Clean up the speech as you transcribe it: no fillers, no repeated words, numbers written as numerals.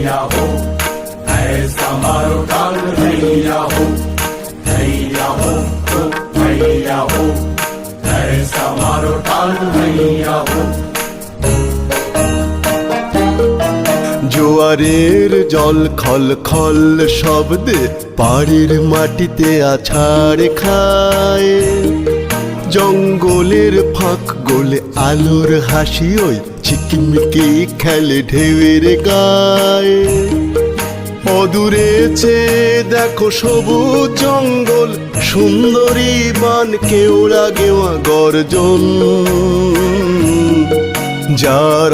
हैया हो, ऐसा मारो ताल हैया हो, हैया हो, हैया हो, ऐसा मारो ताल हैया हो। জোয়ারের জল খল খল শব্দে পাড়ের মাটিতে আছাড় খায়, জঙ্গলের ফাঁক গোলে আলোর হাসি ওই ঝিকিমিকি খেলে ঢেউয়ের গায়ে। অদূরে চেয়ে দেখো সবুজ জঙ্গল, সুন্দরী বান কেওড়া গেওয়া গর্জন, যার